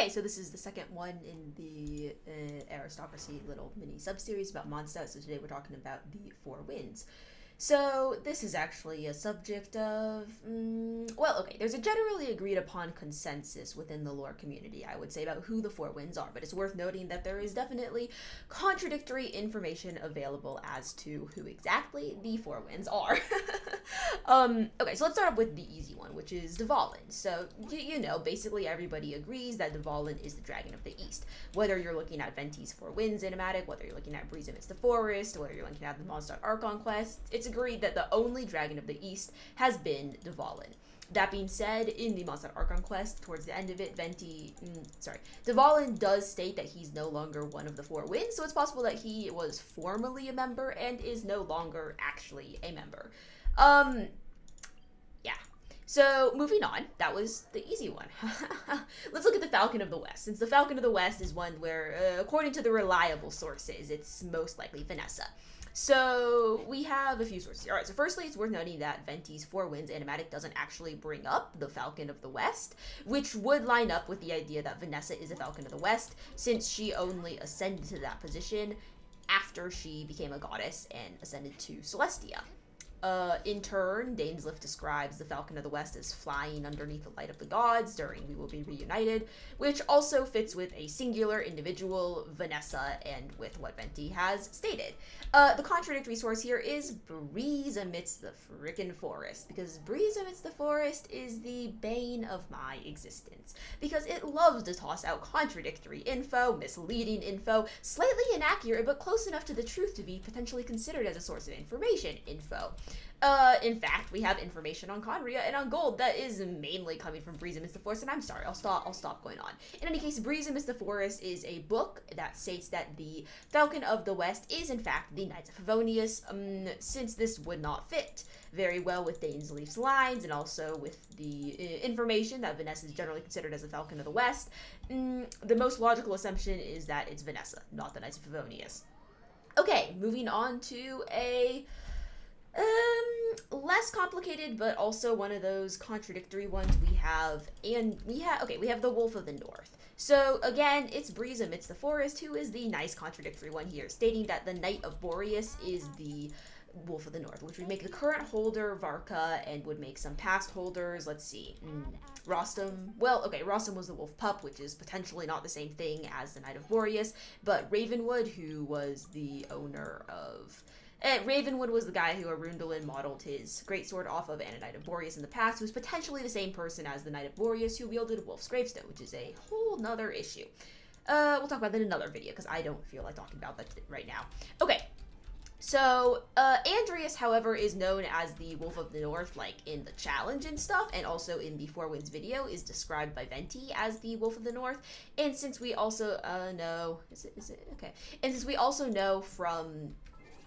Okay, so this is the second one in the aristocracy little mini sub-series about Mondstadt. So today we're talking about the Four Winds. So this is actually a subject of, there's a generally agreed upon consensus within the lore community, I would say, about who the Four Winds are, but it's worth noting that there is definitely contradictory information available as to who exactly the Four Winds are. Okay, so let's start off with the easy one, which is Dvalin. So, basically everybody agrees that Dvalin is the Dragon of the East. Whether you're looking at Venti's Four Winds animatic, whether you're looking at Breeze Amidst the Forest, whether you're looking at the Mondstadt Archon quest, it's agreed that the only Dragon of the East has been Dvalin. That being said, in the Mondstadt Archon quest, towards the end of it, Dvalin does state that he's no longer one of the Four Winds, so it's possible that he was formerly a member and is no longer actually a member. So, moving on, that was the easy one. Let's look at the Falcon of the West, since the Falcon of the West is one where, according to the reliable sources, it's most likely Vanessa. So, we have a few sources. Alright, so firstly, it's worth noting that Venti's Four Winds animatic doesn't actually bring up the Falcon of the West, which would line up with the idea that Vanessa is a Falcon of the West, since she only ascended to that position after she became a goddess and ascended to Celestia. In turn, Dainsleif describes the Falcon of the West as flying underneath the light of the gods during We Will Be Reunited, which also fits with a singular individual, Vanessa, and with what Venti has stated. The contradictory source here is Breeze Amidst the Frickin' Forest, because Breeze Amidst the Forest is the bane of my existence, because it loves to toss out contradictory info, misleading info, slightly inaccurate but close enough to the truth to be potentially considered as a source of information info. In fact, we have information on Conria and on Gold that is mainly coming from Breeze Amidst the Forest, and I'm sorry, I'll stop going on. In any case, Breeze Amidst the Forest is a book that states that the Falcon of the West is in fact the Knights of Favonius, since this would not fit very well with Dainsleif's lines and also with the information that Vanessa is generally considered as the Falcon of the West. The most logical assumption is that it's Vanessa, not the Knights of Favonius. Okay, moving on to a less complicated, but also one of those contradictory ones we have the Wolf of the North. So again, it's Breeze Amidst the Forest, who is the nice contradictory one here, stating that the Knight of Boreas is the Wolf of the North, which would make the current holder Varka and would make some past holders, let's see, Rostam. Rostam was the Wolf Pup, which is potentially not the same thing as the Knight of Boreas, but Ravenwood, who was the owner of... Ravenwood was the guy who Arundel modeled his greatsword off of, and a Knight of Boreas in the past, who's potentially the same person as the Knight of Boreas who wielded Wolf's Gravestone, which is a whole nother issue. We'll talk about that in another video, because I don't feel like talking about that right now. Okay, so, Andreas, however, is known as the Wolf of the North, like, in the challenge and stuff, and also in the Four Winds video is described by Venti as the Wolf of the North, and since we also, and since we also know from...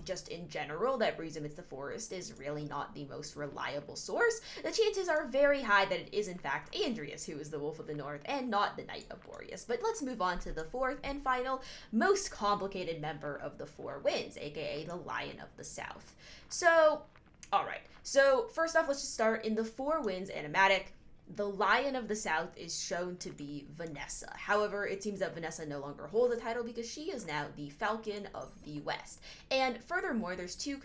just in general, that Breeze Amidst the Forest is really not the most reliable source, the chances are very high that it is in fact Andreas who is the Wolf of the North and not the Knight of Boreas. But let's move on to the fourth and final, most complicated member of the Four Winds, aka the Lion of the South. So, alright, so first off, let's just start in the Four Winds animatic. The Lion of the South is shown to be Vanessa. However, it seems that Vanessa no longer holds the title because she is now the Falcon of the West. And furthermore, there's two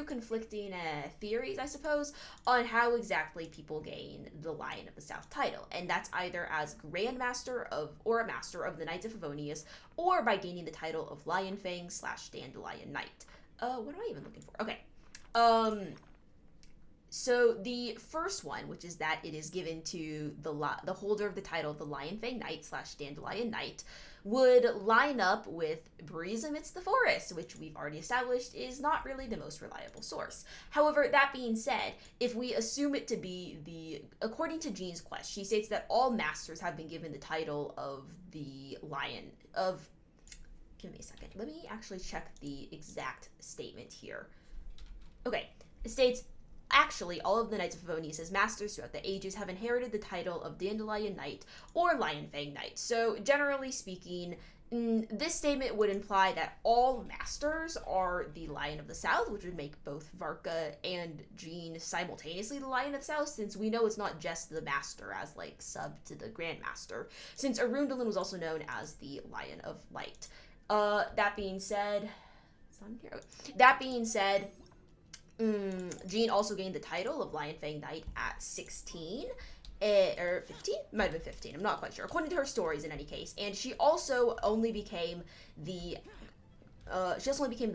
conflicting theories, I suppose, on how exactly people gain the Lion of the South title. And that's either as Grandmaster of, or a Master of the Knights of Favonius, or by gaining the title of Lionfang / Dandelion Knight. What am I even looking for? Okay. So the first one, which is that it is given to the holder of the title, the Lionfang Knight / Dandelion Knight, would line up with Breeze Amidst the Forest, which we've already established is not really the most reliable source. However, that being said, if we assume it to be according to Jean's quest, she states that all masters have been given the title of the Lion of... Give me a second. Let me actually check the exact statement here. Okay, it states... Actually, all of the Knights of Favonius as masters throughout the ages have inherited the title of Dandelion Knight or Lionfang Knight. So, generally speaking, This statement would imply that all masters are the Lion of the South, which would make both Varka and Jean simultaneously the Lion of the South, since we know it's not just the master as, like, sub to the Grandmaster, since Arundhalen was also known as the Lion of Light. That being said, it's not in here. That being said, Jean also gained the title of Lion Fang Knight at 16. Or 15? Might have been 15. I'm not quite sure. According to her stories, in any case. And she also only became the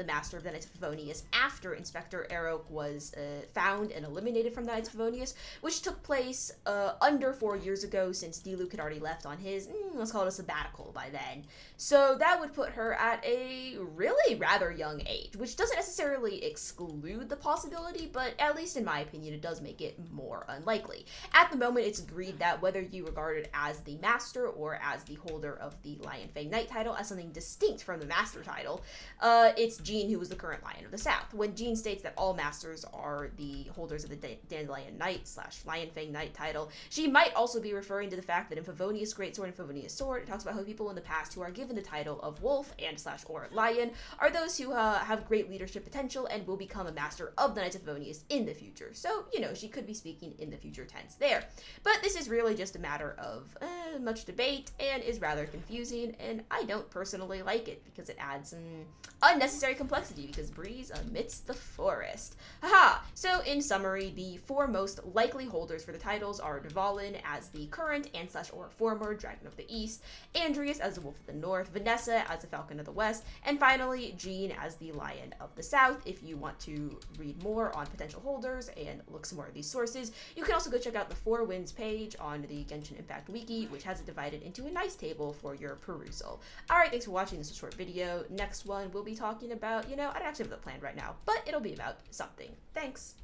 master of the Knights of Favonius after Inspector Erok was found and eliminated from the Knights of Favonius, which took place under 4 years ago, since Diluc had already left on his, let's call it a sabbatical by then. So that would put her at a really rather young age, which doesn't necessarily exclude the possibility, but at least in my opinion, it does make it more unlikely. At the moment, it's agreed that whether you regard it as the master or as the holder of the Lion Fang Knight title as something distinct from the master title, it's Jean who is the current Lion of the South. When Jean states that all masters are the holders of the Dandelion Knight / Lion Fang Knight title, she might also be referring to the fact that in Favonius Greatsword and Favonius Sword, it talks about how people in the past who are given the title of Wolf and / or Lion are those who have great leadership potential and will become a master of the Knights of Favonius in the future. So, she could be speaking in the future tense there. But this is really just a matter of much debate and is rather confusing, and I don't personally like it because it adds unnecessary complexity because breeze amidst the forest. Haha! So in summary, the 4 most likely holders for the titles are Dvalin as the current and / or former Dragon of the East, Andreas as the Wolf of the North, Vanessa as the Falcon of the West, and finally Jean as the Lion of the South. If you want to read more on potential holders and look some more at these sources, you can also go check out the 4 Winds page on the Genshin Impact Wiki, which has it divided into a nice table for your perusal. Alright, thanks for watching this short video. Next one, we'll be talking about, I don't actually have that planned right now, but it'll be about something. Thanks.